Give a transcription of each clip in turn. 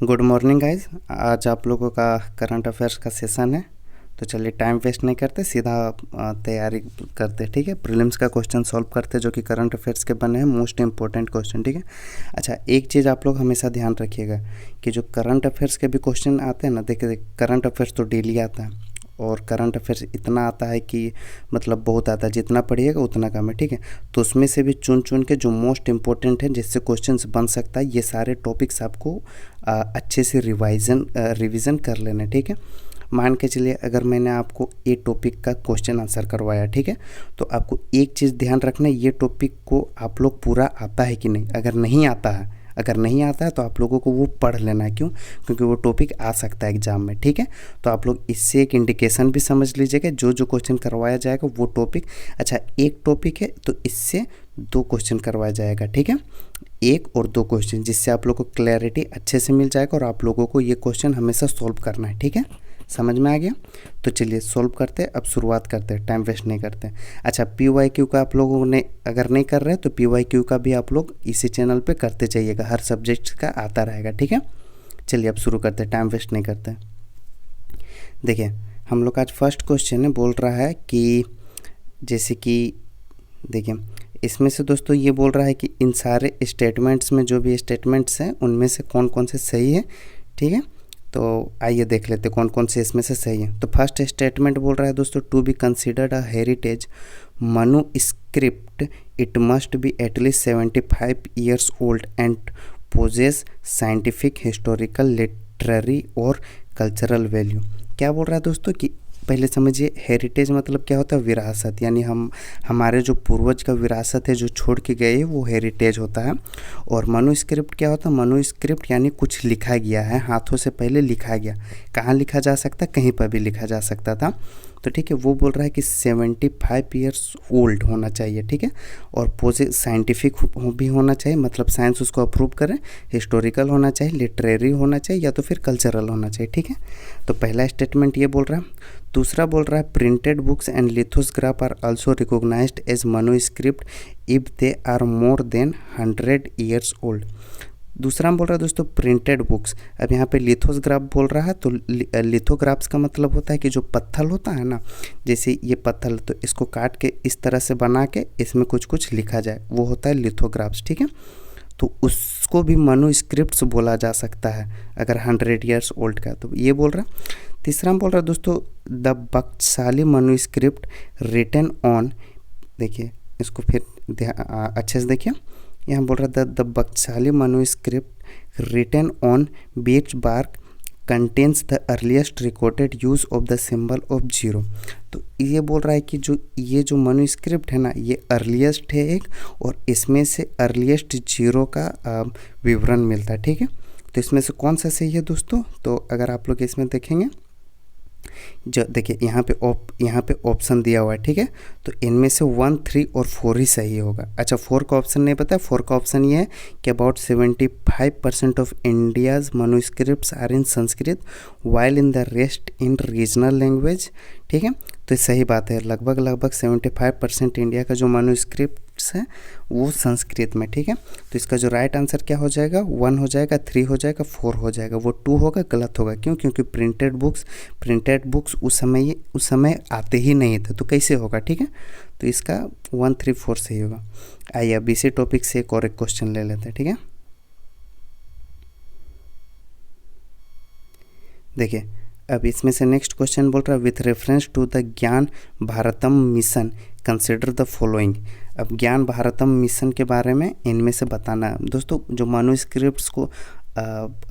Good morning guys. आज आप लोगों का करंट अफेयर्स का सेशन है, तो चलिए टाइम वेस्ट नहीं करते, सीधा तैयारी करते। ठीक है, प्रीलिम्स का क्वेश्चन सॉल्व करते जो कि करंट अफेयर्स के बने हैं, मोस्ट इंपॉर्टेंट क्वेश्चन। ठीक है, अच्छा एक चीज़ आप लोग हमेशा ध्यान रखिएगा कि जो करंट अफेयर्स के भी क्वेश्चन आते हैं ना, देखिए करंट अफेयर्स तो डेली आता है और करंट अफेयर्स इतना आता है कि मतलब बहुत आता है, जितना पढ़िएगा उतना कम है। ठीक है, तो उसमें से भी चुन चुन के जो मोस्ट इम्पोर्टेंट है जिससे क्वेश्चंस बन सकता है, ये सारे टॉपिक्स आपको अच्छे से रिवीजन कर लेने। ठीक है, मान के चलिए अगर मैंने आपको ए टॉपिक का क्वेश्चन आंसर करवाया, ठीक है, तो आपको एक चीज़ ध्यान रखना है, ये टॉपिक को आप लोग पूरा आता है कि नहीं। अगर नहीं आता है तो आप लोगों को वो पढ़ लेना है। क्यों? क्योंकि वो टॉपिक आ सकता है एग्जाम में। ठीक है, तो आप लोग इससे एक इंडिकेशन भी समझ लीजिएगा, जो जो क्वेश्चन करवाया जाएगा वो टॉपिक, अच्छा एक टॉपिक है तो इससे 2 क्वेश्चन करवाया जाएगा। ठीक है, 1 और 2 क्वेश्चन, जिससे आप लोगों को क्लैरिटी अच्छे से मिल जाएगा और आप लोगों को ये क्वेश्चन हमेशा सॉल्व करना है। ठीक है, समझ में आ गया? तो चलिए सॉल्व करते हैं, अब शुरुआत करते हैं, टाइम वेस्ट नहीं करते। अच्छा PYQ का आप लोगों ने अगर नहीं कर रहे तो PYQ का भी आप लोग इसी चैनल पे करते जाइएगा, हर सब्जेक्ट का आता रहेगा। ठीक है, चलिए अब शुरू करते हैं, टाइम वेस्ट नहीं करते। देखिए हम लोग आज फर्स्ट क्वेश्चन है, बोल रहा है कि जैसे कि देखिए इसमें से दोस्तों ये बोल रहा है कि इन सारे स्टेटमेंट्स में जो भी स्टेटमेंट्स हैं उनमें से कौन कौन से सही है। ठीक है, तो आइए देख लेते कौन कौन से इसमें से सही है। तो फर्स्ट स्टेटमेंट बोल रहा है दोस्तों, to be considered a heritage manuscript it must be at least 75 years old and possess scientific, historical, literary और कल्चरल वैल्यू। क्या बोल रहा है दोस्तों कि पहले समझिए हेरिटेज मतलब क्या होता है, विरासत, यानी हमारे जो पूर्वज का विरासत है जो छोड़ के गए वो हेरिटेज होता है। और मनुस्क्रिप्ट क्या होता है, मनुस्क्रिप्ट यानी कुछ लिखा गया है, हाथों से पहले लिखा गया। कहाँ लिखा जा सकता है, कहीं पर भी लिखा जा सकता था। तो ठीक है, वो बोल रहा है कि 75 ईयर्स ओल्ड होना चाहिए। ठीक है, और पोजे साइंटिफिक भी होना चाहिए, मतलब साइंस उसको अप्रूव करे, हिस्टोरिकल होना चाहिए, लिटरेरी होना चाहिए या तो फिर कल्चरल होना चाहिए। ठीक है, तो पहला स्टेटमेंट ये बोल रहा है। दूसरा बोल रहा है printed books and lithograph are also recognised as manuscript if they are more than 100 years old. दूसरा बोल रहा है दोस्तों प्रिंटेड बुक्स। अब यहाँ पे लिथोग्राफ बोल रहा है, तो लिथोग्राफ्स का मतलब होता है कि जो पत्थर होता है ना, जैसे ये पत्थर, तो इसको काट के इस तरह से बना के इसमें कुछ कुछ लिखा जाए, वो होता है लिथोग्राफ्स। ठीक है, तो उसको भी मनुस्क्रिप्ट्स बोला जा सकता है अगर 100 ईयर्स ओल्ड का, तो ये बोल रहा है। तीसरा बोल रहा है दोस्तों the Bakhshali manuscript written on, देखिए इसको फिर अच्छे से देखिए, यहाँ बोल रहा है the Bakhshali manuscript written on birch bark contains the earliest recorded use of the symbol of zero. तो ये बोल रहा है कि जो ये जो मनुस्क्रिप्ट है ना, ये अर्लीस्ट है एक, और इसमें से अर्लीस्ट जीरो का विवरण मिलता है। ठीक है, तो इसमें से कौन सा सही है दोस्तों, तो अगर आप लोग इसमें देखेंगे, जो देखिए यहाँ पे ऑप्शन दिया हुआ है। ठीक है, तो इनमें से 1, 3 और 4 ही सही होगा। अच्छा 4 का ऑप्शन नहीं पता, 4 का ऑप्शन ये है कि about 75% of India's manuscripts are in Sanskrit while in the rest in regional language. ठीक है, तो सही बात है, लगभग 75% इंडिया का जो मनुस्क्रिप्ट्स है वो संस्कृत में। ठीक है, तो इसका जो राइट आंसर क्या हो जाएगा, 1 हो जाएगा, 3 हो जाएगा, 4 हो जाएगा, वो 2 होगा, गलत होगा। क्यों? क्योंकि प्रिंटेड बुक्स उस समय आते ही नहीं थे, तो कैसे होगा। ठीक है, तो इसका 1, 3, 4 सही होगा। आइए अब इसी टॉपिक से एक और एक क्वेश्चन ले लेते हैं। ठीक है, देखिए अब इसमें से नेक्स्ट क्वेश्चन बोल रहा है विथ रेफरेंस टू द ज्ञान Bharatam mission consider the following. अब ज्ञान भारतम मिशन के बारे में इनमें से बताना दोस्तों। जो मनुस्क्रिप्ट्स को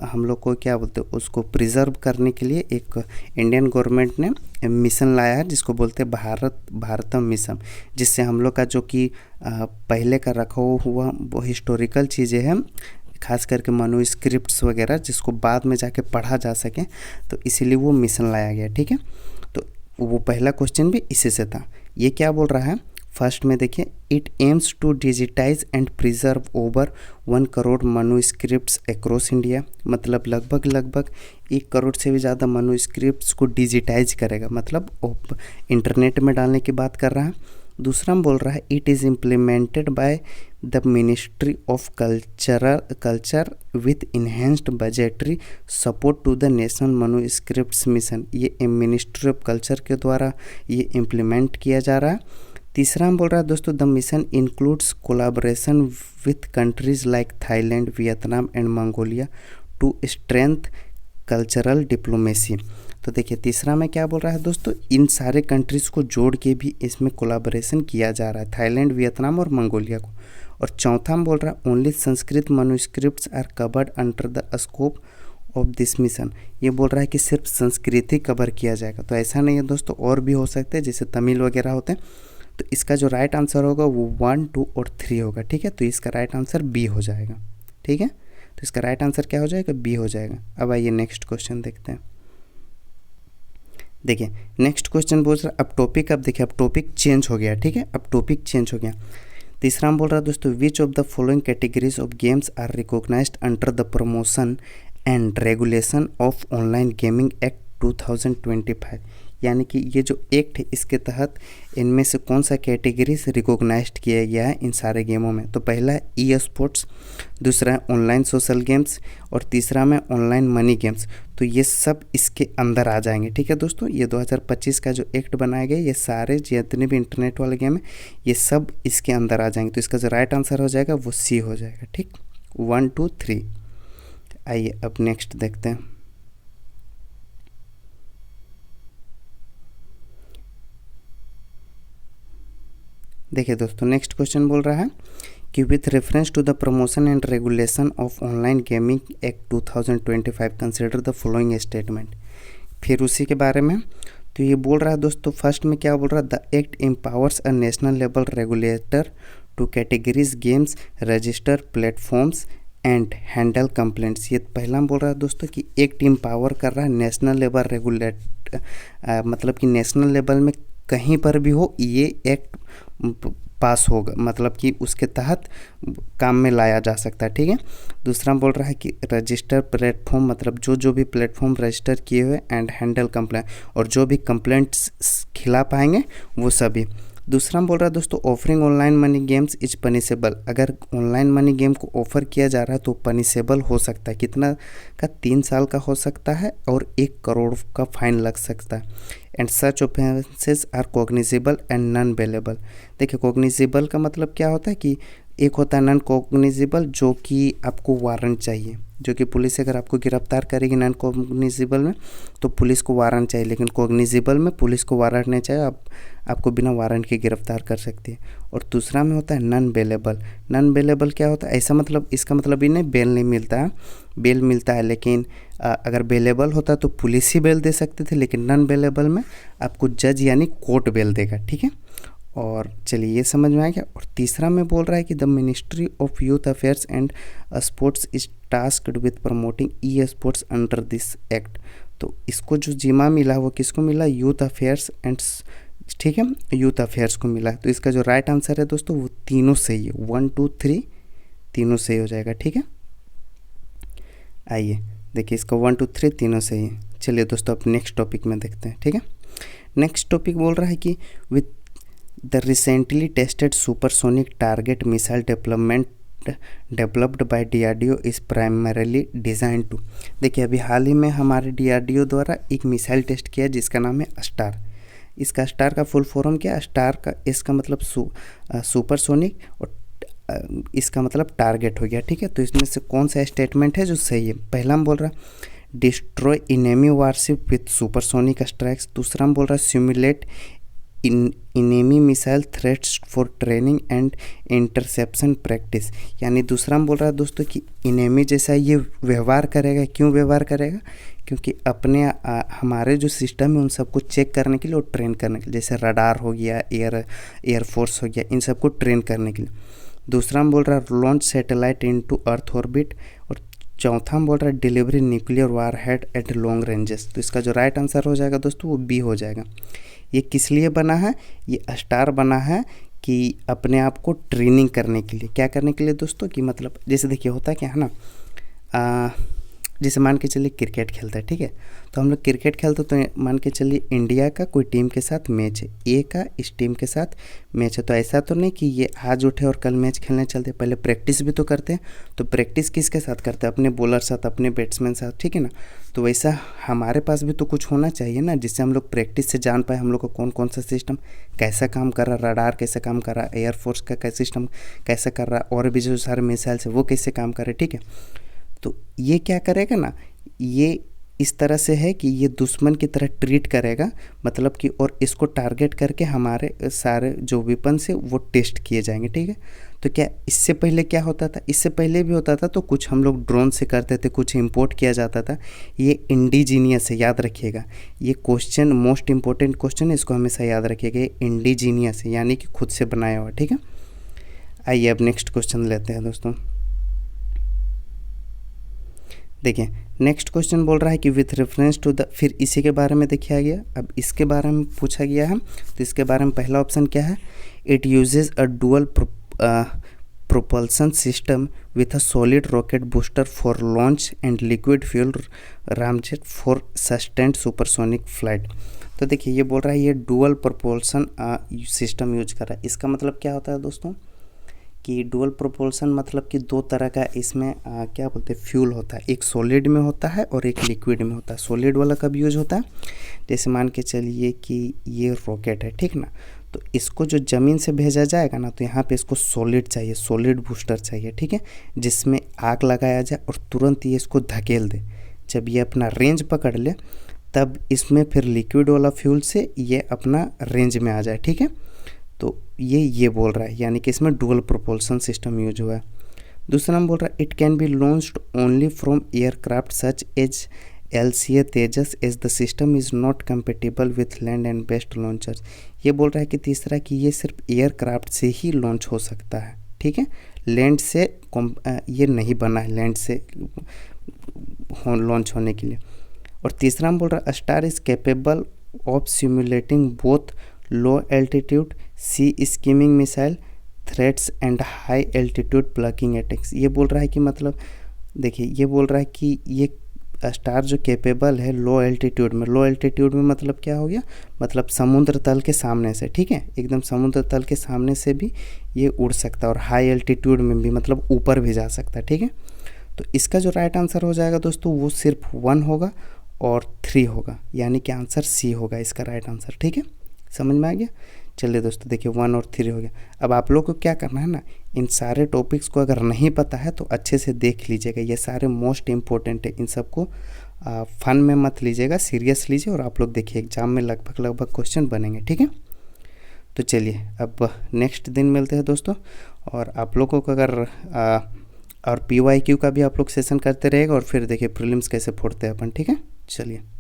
हम लोग को क्या बोलते हैं, उसको प्रिजर्व करने के लिए एक इंडियन गवर्नमेंट ने मिशन लाया है जिसको बोलते हैं भारतम मिशन, जिससे हम लोग का जो कि पहले का रखा हुआ वो हिस्टोरिकल चीज़ें हैं, खास करके मनुस्क्रिप्ट्स वगैरह, जिसको बाद में जाके पढ़ा जा सके, तो इसीलिए वो मिशन लाया गया। ठीक है, तो वो पहला क्वेश्चन भी इसी से था। ये क्या बोल रहा है, फर्स्ट में देखिए it aims to digitise and preserve over 1 crore manuscripts across India, मतलब लगभग 1 करोड़ से भी ज़्यादा मनुस्क्रिप्ट्स को डिजिटाइज करेगा, मतलब इंटरनेट में डालने की बात कर रहा है। दूसरा हम बोल रहा है it is implemented by the ministry of culture with enhanced budgetary support to the national manuscripts mission. ये मिनिस्ट्री ऑफ कल्चर के द्वारा ये इम्प्लीमेंट किया जा रहा है। तीसरा हम बोल रहा है दोस्तों the mission includes collaboration with countries like Thailand, Vietnam and Mongolia to strength cultural diplomacy. तो देखिए तीसरा में क्या बोल रहा है दोस्तों, इन सारे कंट्रीज़ को जोड़ के भी इसमें कोलाबोरेशन किया जा रहा है, थाईलैंड, वियतनाम और मंगोलिया को। और चौथा में बोल रहा है only Sanskrit manuscripts are covered under the scope of this mission. ये बोल रहा है कि सिर्फ संस्कृत ही कवर किया जाएगा। तो ऐसा नहीं है दोस्तों, और भी हो सकते हैं जैसे तमिल वगैरह होते हैं। तो इसका जो राइट आंसर होगा वो 1, 2 और 3 होगा। ठीक है, तो इसका राइट आंसर बी हो जाएगा। ठीक है, तो इसका राइट आंसर क्या हो जाएगा, बी हो जाएगा। अब आइए नेक्स्ट क्वेश्चन देखते हैं। देखिए नेक्स्ट क्वेश्चन बोल रहा है अब टॉपिक, अब देखिए अब टॉपिक चेंज हो गया। ठीक है, अब टॉपिक चेंज हो गया। तीसरा हम बोल रहा है दोस्तों which of the following categories of games are recognised under the promotion and regulation of online gaming act 2025। यानी कि ये जो एक्ट है इसके तहत इनमें से कौन सा कैटेगरीज रिकॉग्नाइज्ड किया गया है इन सारे गेमों में। तो पहला है ई स्पोर्ट्स, दूसरा है ऑनलाइन सोशल गेम्स और तीसरा में ऑनलाइन मनी गेम्स। तो ये सब इसके अंदर आ जाएंगे। ठीक है दोस्तों, ये 2025 का जो एक्ट बनाया गया ये सारे जितने भी इंटरनेट वाले गेम है ये सब इसके अंदर आ जाएंगे। तो इसका जो राइट आंसर हो जाएगा वो सी हो जाएगा। ठीक, 1, 2, 3। आइए अब नेक्स्ट देखते हैं। देखिए दोस्तों नेक्स्ट क्वेश्चन बोल रहा है कि with reference to the promotion and regulation of online gaming act 2025 consider the following statement. फिर उसी के बारे में तो ये बोल रहा है दोस्तों, फर्स्ट में क्या बोल रहा है, the act empowers a national level regulator two categories games, register platforms and handle complaints. ये पहला बोल रहा है दोस्तों कि एक्ट एम्पावर कर रहा है नेशनल लेवल रेगुलेट, मतलब कि नेशनल लेवल में कहीं पर भी हो ये एक्ट पास होगा, मतलब कि उसके तहत काम में लाया जा सकता है। ठीक है, दूसरा बोल रहा है कि रजिस्टर प्लेटफॉर्म, मतलब जो भी प्लेटफॉर्म रजिस्टर किए हुए एंड हैंडल कंप्लेंट, और जो भी कंप्लेंट्स खिला पाएंगे वो सभी। दूसरा बोल रहा है दोस्तों offering online money games is punishable. अगर ऑनलाइन मनी गेम को ऑफर किया जा रहा है तो पनिशेबल हो सकता है, कितना का, 3 साल का हो सकता है और 1 करोड़ का फाइन लग सकता है। And such offences are cognizable and non bailable. देखिए कॉग्निजेबल का मतलब क्या होता है कि एक होता है नॉन कॉग्निजेबल जो कि आपको वारंट चाहिए, जो कि पुलिस अगर आपको गिरफ्तार करेगी नॉन कॉग्निजेबल में तो पुलिस को वारंट चाहिए, लेकिन कॉग्निजेबल में पुलिस को वारंट नहीं चाहिए, आपको बिना वारंट के गिरफ्तार कर सकती है। और दूसरा में होता है नॉन बेलेबल। नॉन बेलेबल क्या होता है, ऐसा मतलब इसका मतलब ये नहीं बेल नहीं मिलता है, बेल मिलता है, लेकिन अगर बेलेबल होता तो पुलिस ही बेल दे सकते थे, लेकिन नॉन बेलेबल में आपको जज यानी कोर्ट बेल देगा। ठीक है, और चलिए ये समझ में आ गया। और तीसरा में बोल रहा है कि the ministry of youth affairs and sports is tasked with promoting e sports under this act. तो इसको जो जिम्मा मिला वो किसको मिला, यूथ अफेयर्स एंड, ठीक है, यूथ अफेयर्स को मिला। तो इसका जो राइट आंसर है दोस्तों वो तीनों सही है, 1, 2, 3 तीनों सही हो जाएगा। ठीक है, आइए देखिए इसका 1, 2, 3 तीनों सही है। चलिए दोस्तों अब नेक्स्ट टॉपिक में देखते हैं। ठीक है, नेक्स्ट टॉपिक बोल रहा है कि with the recently tested supersonic target missile developed by DRDO is primarily design to. देखिए अभी हाल ही में हमारे DRDO द्वारा एक मिसाइल टेस्ट किया जिसका नाम है स्टार। इसका स्टार का फुल फॉर्म क्या है, स्टार का इसका मतलब सुपरसोनिक और इसका मतलब टारगेट हो गया। ठीक है, तो इसमें से कौन सा स्टेटमेंट है जो सही है। पहला हम बोल रहा है destroy enemy warship with supersonic strikes. दूसरा हम बोल रहा है simulate enemy missile threats for training and interception practice. यानी दूसरा हम बोल रहा है दोस्तों कि इनेमी जैसा ये व्यवहार करेगा। क्यों व्यवहार करेगा, क्योंकि अपने हमारे जो सिस्टम है उन सबको चेक करने के लिए और ट्रेन करने के लिए, जैसे रडार हो गया, एयरफोर्स हो गया, इन सबको ट्रेन करने के लिए। दूसरा हम बोल रहा है launch satellite into earth orbit. और चौथा हम बोल रहा है delivery nuclear warhead at long ranges. तो इसका जो राइट आंसर हो जाएगा दोस्तों वो बी हो जाएगा। ये किस लिए बना है, ये स्टार बना है कि अपने आप को ट्रेनिंग करने के लिए। क्या करने के लिए दोस्तों, कि मतलब जैसे देखिए होता है क्या है ना, जैसे मान के चलिए क्रिकेट खेलता है, ठीक है, तो हम लोग क्रिकेट खेलते तो मान के चलिए इंडिया का कोई टीम के साथ मैच है, ए का इस टीम के साथ मैच है, तो ऐसा तो नहीं कि ये आज उठे और कल मैच खेलने चलते, पहले प्रैक्टिस भी तो करते हैं। तो प्रैक्टिस किसके साथ करते हैं? अपने बॉलर साथ, अपने बैट्समैन साथ, ठीक है ना। तो वैसा हमारे पास भी तो कुछ होना चाहिए ना, जिससे हम लोग प्रैक्टिस से जान पाए हम लोग को कौन कौन सा सिस्टम कैसा काम कर रहा, रडार कैसे काम कर रहा, एयरफोर्स का कैसा सिस्टम कैसे कर रहा, और भी जो सारे मिसाइल्स है वो कैसे काम कर रहे, ठीक है। तो ये क्या करेगा ना, ये इस तरह से है कि ये दुश्मन की तरह ट्रीट करेगा, मतलब कि, और इसको टारगेट करके हमारे सारे जो वेपन्स है वो टेस्ट किए जाएंगे, ठीक है। तो क्या इससे पहले क्या होता था? इससे पहले भी होता था, तो कुछ हम लोग ड्रोन से करते थे, कुछ इंपोर्ट किया जाता था। ये इंडिजीनियस है, याद रखिएगा, ये क्वेश्चन मोस्ट इंपॉर्टेंट क्वेश्चन है, इसको हमेशा याद रखिएगा। ये इंडिजीनियस है, यानी कि खुद से बनाया हुआ, ठीक है। आइए अब नेक्स्ट क्वेश्चन लेते हैं दोस्तों। देखिए नेक्स्ट क्वेश्चन बोल रहा है कि विथ रेफरेंस टू द, फिर इसी के बारे में देखा गया, अब इसके बारे में पूछा गया है। तो इसके बारे में पहला ऑप्शन क्या है? It uses a dual propulsion system with a solid rocket booster for launch and liquid fuel ramjet for sustained supersonic flight। तो देखिए ये बोल रहा है ये डुअल प्रोपल्सन सिस्टम यूज कर रहा है। इसका मतलब क्या होता है दोस्तों कि डुअल प्रोपल्सन मतलब कि दो तरह का इसमें क्या बोलते हैं फ्यूल होता है, एक सॉलिड में होता है और एक लिक्विड में होता है। सॉलिड वाला कब यूज होता है? जैसे मान के चलिए कि ये रॉकेट है, ठीक ना, तो इसको जो ज़मीन से भेजा जाएगा ना, तो यहाँ पे इसको सॉलिड चाहिए, सॉलिड बूस्टर चाहिए, ठीक है, जिसमें आग लगाया जाए और तुरंत ये इसको धकेल दे। जब ये अपना रेंज पकड़ ले तब इसमें फिर लिक्विड वाला फ्यूल से ये अपना रेंज में आ जाए, ठीक है। तो ये बोल रहा है, यानी कि इसमें डुअल प्रोपल्सन सिस्टम यूज हुआ है। दूसरा हम बोल रहा है it can be launched only from aircraft such as LCA Tejas as the system is not compatible with land and based launchers. ये बोल रहा है कि तीसरा कि ये सिर्फ एयरक्राफ्ट से ही लॉन्च हो सकता है, ठीक है, लैंड से ये नहीं बना है लैंड से लॉन्च होने के लिए। और तीसरा हम बोल रहा है star is capable of simulating both low altitude sea skimming missile threats and high altitude plunging attacks. ये बोल रहा है कि मतलब देखिए ये बोल रहा है कि ये स्टार जो कैपेबल है लो एल्टीट्यूड में, लो एल्टीट्यूड में मतलब क्या हो गया, मतलब समुद्र तल के सामने से, ठीक है, एकदम समुद्र तल के सामने से भी ये उड़ सकता है, और हाई एल्टीट्यूड में भी मतलब ऊपर भी जा सकता है, ठीक है। तो इसका जो राइट आंसर हो जाएगा दोस्तों वो सिर्फ 1 होगा और 3 होगा, यानी कि आंसर सी होगा इसका राइट आंसर, ठीक है, समझ में आ गया। चलिए दोस्तों देखिए 1 और 3 हो गया। अब आप लोग को क्या करना है ना, इन सारे टॉपिक्स को अगर नहीं पता है तो अच्छे से देख लीजिएगा, ये सारे मोस्ट इम्पोर्टेंट है, इन सबको फन में मत लीजिएगा, सीरियस लीजिए, और आप लोग देखिए एग्जाम में लगभग क्वेश्चन बनेंगे, ठीक है। तो चलिए अब नेक्स्ट दिन मिलते हैं दोस्तों, और आप लोगों को अगर और PYQ का भी आप लोग सेशन करते रहेगा, और फिर देखिए प्रीलिम्स कैसे फोड़ते हैं अपन, ठीक है। चलिए।